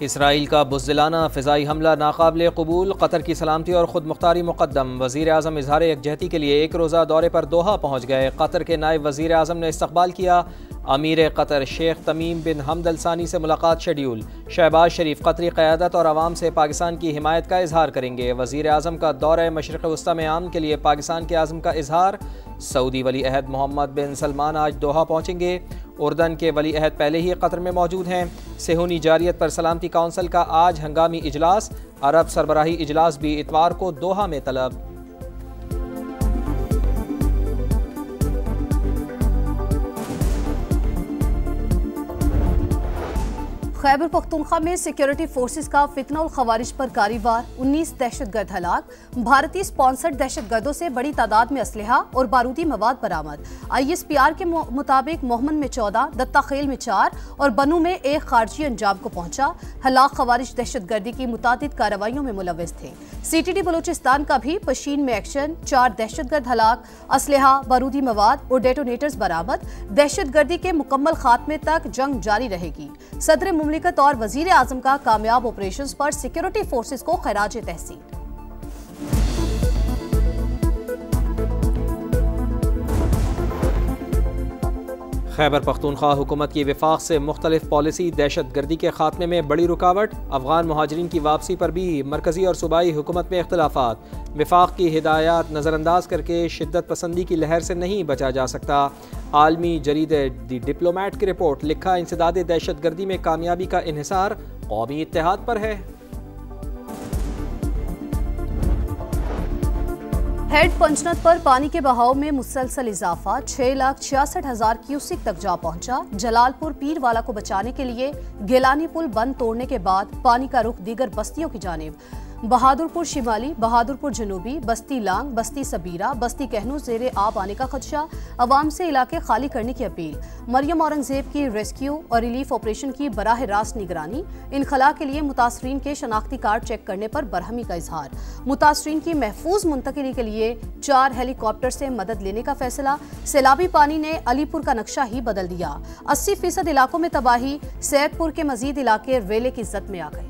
Israel का बुज़दिलाना फ़िज़ाई हमला नाकाबिले क़बूल, कतर की सलामती और ख़ुद मुख्तारी मुक़द्दम। वज़ीर आज़म इज़हार यकजहती के लिए एक रोज़ा दौरे पर दोहा पहुँच गए। कतर के नायब वज़ीर आज़म ने इस्तक़बाल किया। अमीर कतर शेख तमीम बिन हमद अल सानी से मुलाकात शेड्यूल। शहबाज शरीफ कतरी क़यादत और आवाम से पाकिस्तान की हिमायत का इजहार करेंगे। वज़ीर आज़म का दौरा मशरिक़ वस्ता में आम के लिए पाकिस्तान के आज़म का इजहार। सऊदी वली अहद मोहम्मद बिन सलमान आज दोहा पहुँचेंगे। उर्दन के वली अहद पहले ही कतर में मौजूद हैं। सेहूनी जारियत पर सलामती कौंसिल का आज हंगामी इजलास। अरब सरबराही इजलास भी इतवार को दोहा में तलब। खैबर पख्तूनख्वा में सिक्योरिटी फोर्सेस का फितना और खवारिज पर कारवार, 19 दहशतगर्द हलाक। भारतीय स्पॉन्सर्ड दहशतगर्दों से बड़ी तादाद में असलहा और बारूदी मवाद बरामद। ISPR के मुताबिक मोहम्मद में 14, दत्ता खेल में 4 और बनू में 1 खारजी अंजाम को पहुंचा। हलाक खवारिज दहशतगर्दी की मुतादिद कार्रवाइयों में मुलव्वस थे। CTD बलूचिस्तान का भी पशीन में एक्शन, 4 दहशतगर्द हलाक, असलहा, बारूदी मवाद और डेटोनेटर्स बरामद। दहशतगर्दी के मुकम्मल खात्मे तक जंग जारी रहेगी। सदर मुमलिकत और वजीर आजम का कामयाब ऑपरेशंस पर सिक्योरिटी फोर्सेस को खराज तहसीन। खैबर पख्तूनख्वा हुकूमत की विफाक से मुख्तलिफ पॉलिसी दहशत गर्दी के खात्मे में बड़ी रुकावट। अफगान महाजरीन की वापसी पर भी मरकजी और सूबाई हुकूमत में इख्तलाफात। विफाक की हिदायत नज़रअंदाज करके शिद्दत पसंदी की लहर से नहीं बचा जा सकता। आलमी जरीदे दी डिप्लोमेट की रिपोर्ट, लिखा इंसदाद दहशत गर्दी में कामयाबी का इन्हिसार कौमी इत्तेहाद पर है। हेड पंचनद पर पानी के बहाव में मुसलसल इजाफा, 6,66,000 क्यूसिक तक जा पहुंचा। जलालपुर पीरवाला को बचाने के लिए गिलानी पुल बंद तोड़ने के बाद पानी का रुख दीगर बस्तियों की जानिब। बहादुरपुर शिमाली, बहादुरपुर जनूबी, बस्ती लांग, बस्ती सबीरा, बस्ती कहनू जेरे आब आने का खदशा। अवाम से इलाके खाली करने की अपील। मरियम औरंगजेब की रेस्क्यू और रिलीफ ऑपरेशन की बराह रास्त निगरानी। इनखला के लिए मुतासरीन के शनाख्ती कार्ड चेक करने पर बरहमी का इजहार। मुतासरीन की महफूज मुंतकिली के लिए 4 हेलीकॉप्टर से मदद लेने का फैसला। सैलाबी पानी ने अलीपुर का नक्शा ही बदल दिया। 80% इलाकों में तबाही। सैदपुर के मजीद इलाके रेले की जद में आ गए।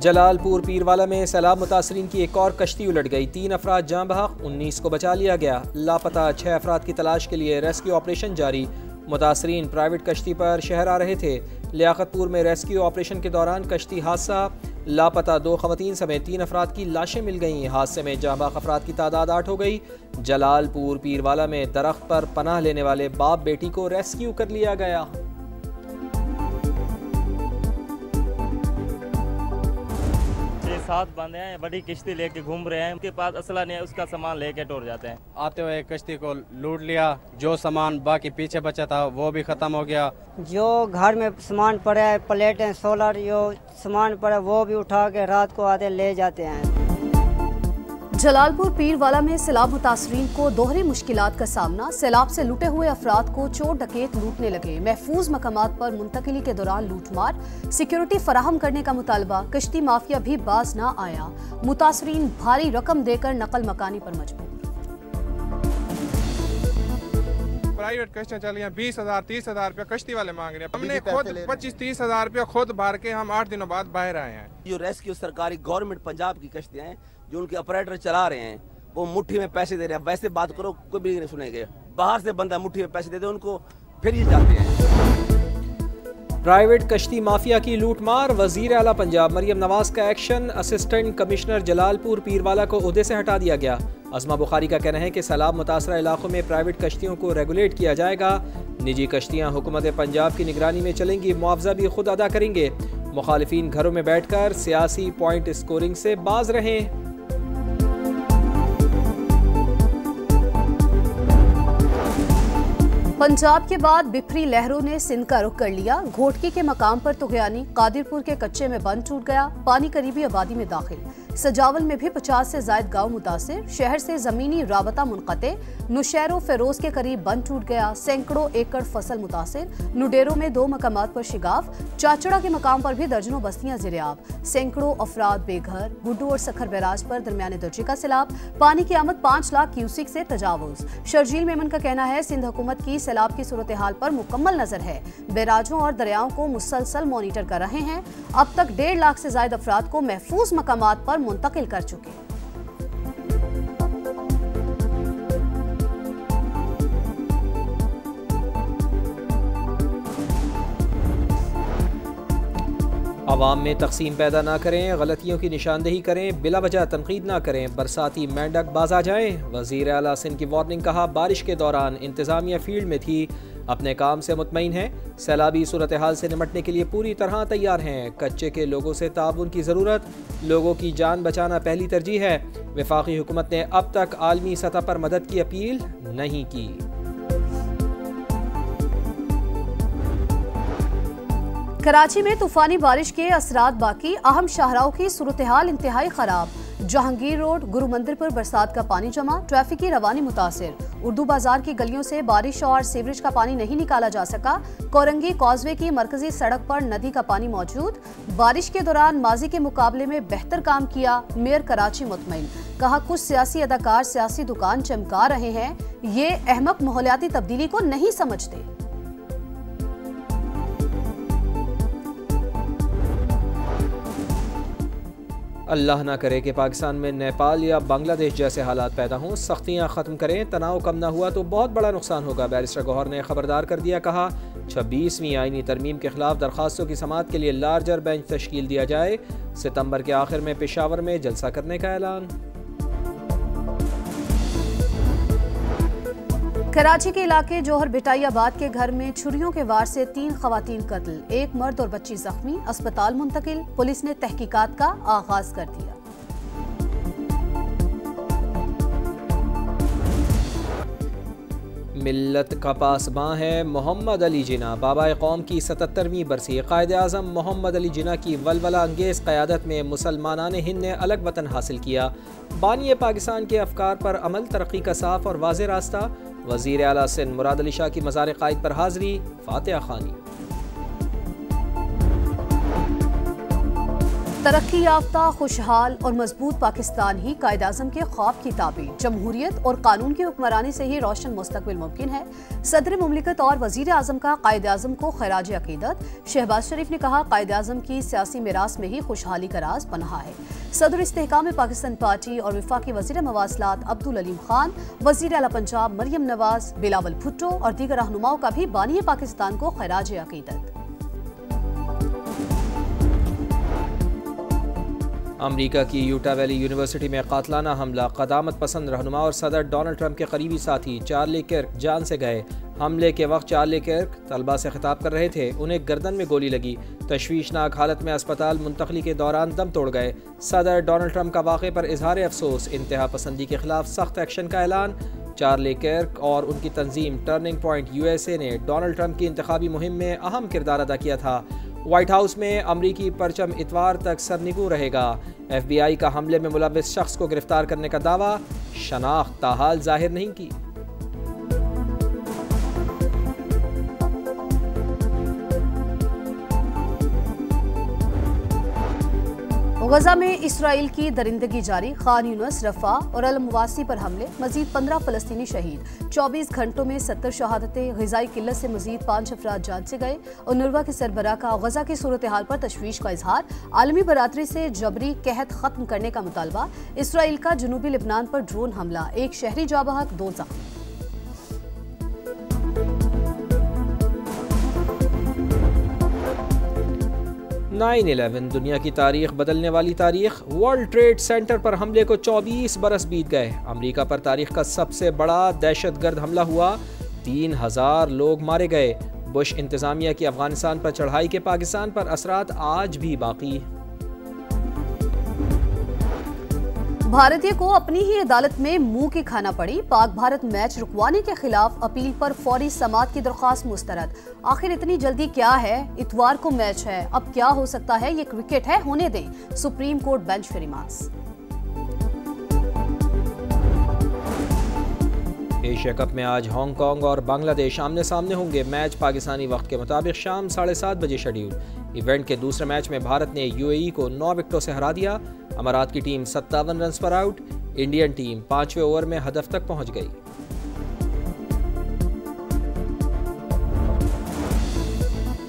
जलालपुर पीरवाला में सैलाब मुतासरीन की एक और कश्ती उलट गई। 3 अफराद जाँ बहक, 19 को बचा लिया गया। लापता 6 अफराद की तलाश के लिए रेस्क्यू ऑपरेशन जारी। मुतासरीन प्राइवेट कश्ती पर शहर आ रहे थे। लियाकतपुर में रेस्क्यू ऑपरेशन के दौरान कश्ती हादसा। लापता 2 खवातीन समेत 3 अफराद की लाशें मिल गईं। हादसे में जाँ बहक अफराद की तादाद 8 हो गई। जलालपुर पीरवाला में दरख्त पर पनाह लेने वाले बाप बेटी को रेस्क्यू कर लिया गया। साथ बंदे हैं, बड़ी किश्ती लेके घूम रहे हैं, उनके पास असला नहीं है, उसका सामान लेके टूट जाते हैं। आते हुए कश्ती को लूट लिया। जो सामान बाकी पीछे बचा था वो भी खत्म हो गया। जो घर में सामान पड़ा है, प्लेटें, सोलर, जो सामान पड़ा है वो भी उठा के रात को आते ले जाते हैं। जलालपुर पीरवाला में सैलाब मुतासरीन को दोहरी मुश्किलात का सामना। सैलाब से लूटे हुए अफराद को चोर डकैत लूटने लगे। महफूज मकामात पर मुंतकिली के दौरान लूटमार। सिक्योरिटी फराहम करने का मुतालबा। कश्ती माफिया भी बाज ना आया। मुतासरीन भारी रकम देकर नकल मकानी पर मजबूर। प्राइवेट कश्तियाँ चल रही हैं, 20,000 30,000 रुपया कश्ती वाले मांग रहे हैं। हमने खुद 25-30,000 रुपया खुद भर के हम 8 दिनों बाद बाहर आए हैं। जो रेस्क्यू सरकारी गवर्नमेंट पंजाब की कश्तियाँ हैं, जो उनके ऑपरेटर चला रहे हैं, वो मुट्ठी में पैसे दे रहे हैं। वैसे बात करो कोई भी नहीं सुनेंगे। बाहर से बंदा मुट्ठी में पैसे दे दे उनको, फिर ये जाते हैं। प्राइवेट कश्ती माफिया की लूटमार। वजीर आला पंजाब मरियम नवाज का action. Assistant commissioner Jalalpur Pirwala को ओहदे से हटा दिया गया। अज़मा बुखारी का कहना है कि सैलाब मुतासरा इलाकों में प्राइवेट कश्तियों को रेगुलेट किया जाएगा। निजी कश्तियाँ हुकूमत पंजाब की निगरानी में चलेंगी। मुआवजा भी खुद अदा करेंगे। मुखालिफिन घरों में बैठकर सियासी पॉइंट स्कोरिंग से बाज रहें। पंजाब के बाद बिफरी लहरों ने सिंध का रुख कर लिया। घोटकी के मकाम पर तुगयानी। कादिरपुर के कच्चे में बंद टूट गया। पानी करीबी आबादी में दाखिल। सजावल में भी 50 से ज्यादा गांव मुतासिर, शहर से जमीनी राबता मुनक़ते। नुशैरो फेरोज के करीब बंद टूट गया, सैकड़ों एकड़ फसल मुतासिर। नुडेरो में 2 मकामात पर शिगाफ, चाचड़ा के मकाम पर भी दर्जनों बस्तियां ज़ेर-ए-आब। सैकड़ों अफराद बेघर। गुड्डू और सखर बैराज पर दरमियाने दर्जे का सैलाब, पानी की आमद 5 लाख क्यूसिक से तजावुज। शर्जील मेमन का कहना है सिंध हुकूमत की सैलाब की सूरत हाल पर मुकम्मल नजर है, बैराजों और दरियाओं को मुसलसल मॉनिटर कर रहे हैं। अब तक 1.5 लाख से ज्यादा अफराद को महफूज मकामात पर मुंतकिल कर चुके हैं। अवाम में तकसीम पैदा ना करें, गलतियों की निशानदेही करें, बिला वजह तनकीद ना करें, बरसाती मेंढक बाज आ जाएं। वज़ीर आला सिंध की वार्निंग, कहा बारिश के दौरान इंतज़ामिया फील्ड में थी, अपने काम से मुतमईन है। सैलाबी सूरत हाल से निपटने के लिए पूरी तरह तैयार हैं। कच्चे के लोगों से ताउन की ज़रूरत, लोगों की जान बचाना पहली तरजीह है। वफाकी हुकूमत ने अब तक आलमी सतह पर मदद की अपील नहीं की। कराची में तूफानी बारिश के असरात बाकी, अहम शाहराओं की सूरत हाल इंतहाई खराब। जहांगीर रोड, गुरु मंदिर पर बरसात का पानी जमा, ट्रैफिक की रवानी मुतासिर। उर्दू बाजार की गलियों से बारिश और सीवरेज का पानी नहीं निकाला जा सका। कोरंगी कॉजवे की मरकजी सड़क पर नदी का पानी मौजूद। बारिश के दौरान माजी के मुकाबले में बेहतर काम किया, मेयर कराची मुतमईन। कहा कुछ सियासी अदाकार सियासी दुकान चमका रहे हैं, ये अहमक माहौलियाती तब्दीली को नहीं समझते। अल्लाह ना करे कि पाकिस्तान में नेपाल या बांग्लादेश जैसे हालात पैदा हों। सख्तियाँ ख़त्म करें, तनाव कम ना हुआ तो बहुत बड़ा नुकसान होगा। बैरिस्टर गौहर ने खबरदार कर दिया, कहा 26वीं आईनी तरमीम के खिलाफ दरखास्तों की समाअत के लिए लार्जर बेंच तश्कील दिया जाए। सितंबर के आखिर में पेशावर में जलसा करने का ऐलान। कराची के इलाके जोहर बिटाइयाबाद के घर में छुरियों के वार से 3 खवातीन कत्ल, 1 मर्द और बच्ची जख्मी, अस्पताल मुंतकिल। पुलिस ने तहकीकात का आगाज कर दिया। मिल्लत का पासबां है मोहम्मद अली जिन्ना। बाबा कौम की 77वीं बरसी। कायद आज़म मोहम्मद अली जिन्ना की वलवला अंगेज़ क़यादत में मुसलमानान हिंद ने अलग वतन हासिल किया। बानी पाकिस्तान के अफकार पर अमल, तरक्की का साफ और वाज़ेह रास्ता। वज़ीर आला सिंध मुराद अली शाह की मज़ार क़ाइद पर हाज़री, फातिहा ख़ानी। तरक्की याफ्ता, खुशहाल और मजबूत पाकिस्तान ही कायद आज़म के ख्वाब की ताबीर। जमहूरियत और कानून की हुक्मरानी से ही रोशन मुस्तकबिल मुमकिन है। सदर मुमलिकत और वज़ीर आज़म का कायद आज़म को खैराज अकीदत। शहबाज शरीफ ने कहा कायद आज़म की सियासी मिरास में ही खुशहाली का राज पनहा है। सदर इस्तेहकाम पाकिस्तान पार्टी और वफाकी वज़ीर मवासलात अब्दुल अलीम खान, वज़ीर आला पंजाब मरियम नवाज, बिलावल भुट्टो और दीगर रहनुमाओं का भी बानी पाकिस्तान को खैराज अकीदत। अमरीका की यूटा वैली यूनिवर्सिटी में कातलाना हमला। क़दामत पसंद रहनुमा और सदर डोनाल्ड ट्रंप के करीबी साथी चार्ली किर्क जान से गए। हमले के वक्त चार्ली किर्क तलबा से खिताब कर रहे थे, उन्हें गर्दन में गोली लगी। तशवीशनाक हालत में अस्पताल मुंतकली के दौरान दम तोड़ गए। सदर डोनाल्ड ट्रंप का वाक़े पर इजहार अफसोस। इंतहा पसंदी के खिलाफ सख्त एक्शन का ऐलान। चार्ली किर्क और उनकी तंजीम टर्निंग पॉइंट USA ने डोनाल्ड ट्रंप की इंतखाबी मुहिम में अहम किरदार अदा किया था। व्हाइट हाउस में अमरीकी परचम इतवार तक सरनिगू रहेगा। FBI का हमले में मुलव्विस शख्स को गिरफ्तार करने का दावा, शनाख्त ताहाल जाहिर नहीं की। गजा में इसराइल की दरिंदगी जारी। खान यूनिस, रफा और अल मुवासी पर हमले, मजीद 15 फलस्तीनी शहीद। 24 घंटों में 70 शहादतें। ग़िज़ाई किल्लत से मजीद 5 अफराद जान से गए। उन्रवा के सरबराह का गजा की सूरत हाल पर तशवीश का इजहार। आलमी बरादरी से जबरी कहत खत्म करने का मुतालबा। इसराइल का जनूबी लिबनान पर ड्रोन हमला, 1 शहरी जाँ बहक, 2 जख्मी। 9/11 दुनिया की तारीख बदलने वाली तारीख। वर्ल्ड ट्रेड सेंटर पर हमले को 24 बरस बीत गए। अमेरिका पर तारीख का सबसे बड़ा दहशतगर्द हमला हुआ, 3000 लोग मारे गए। बुश इंतजामिया की अफगानिस्तान पर चढ़ाई के पाकिस्तान पर असरात आज भी बाकी। भारतीय को अपनी ही अदालत में मुंह की खाना पड़ी। पाक भारत मैच रुकवाने के खिलाफ अपील पर फौरी समाअत की दरख्वास्त मुस्तरद। आखिर इतनी जल्दी क्या है? इतवार को मैच है, अब क्या हो सकता है? ये क्रिकेट है, होने दें। सुप्रीम कोर्ट बेंच के रिमांड्स। एशिया कप में आज हांगकांग और बांग्लादेश आमने सामने होंगे। मैच पाकिस्तानी वक्त के मुताबिक शाम 7:30 बजे शेड्यूल। इवेंट के दूसरे मैच में भारत ने यूएई को 9 विकेटों से हरा दिया। अमारात की टीम 57 रन पर आउट। इंडियन टीम 5वें ओवर में हदफ तक पहुंच गई।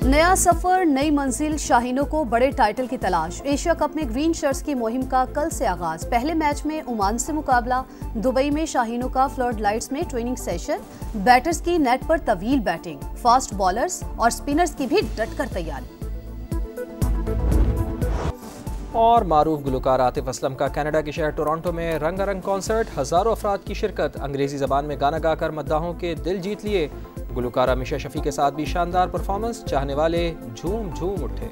नया सफर, नई मंजिल, शाहीनों को बड़े टाइटल की तलाश। एशिया कप में ग्रीन शर्ट्स की मुहिम का कल से आगाज। पहले मैच में ओमान से मुकाबला। दुबई में शाहीनों का फ्लड लाइट्स में ट्रेनिंग सेशन। बैटर्स की नेट पर तवील बैटिंग, फास्ट बॉलर्स और स्पिनर्स की भी डटकर तैयारी। और मारूफ गुलकार आतिफ असलम का कनाडा के शहर टोरंटो में रंगारंग कॉन्सर्ट। हजारों अफराद की शिरकत। अंग्रेजी जबान में गाना गाकर मद्दाहों के दिल जीत लिए। गुलकारा मिशा शफी के साथ भी शानदार परफॉर्मेंस। चाहने वाले झूम झूम उठे।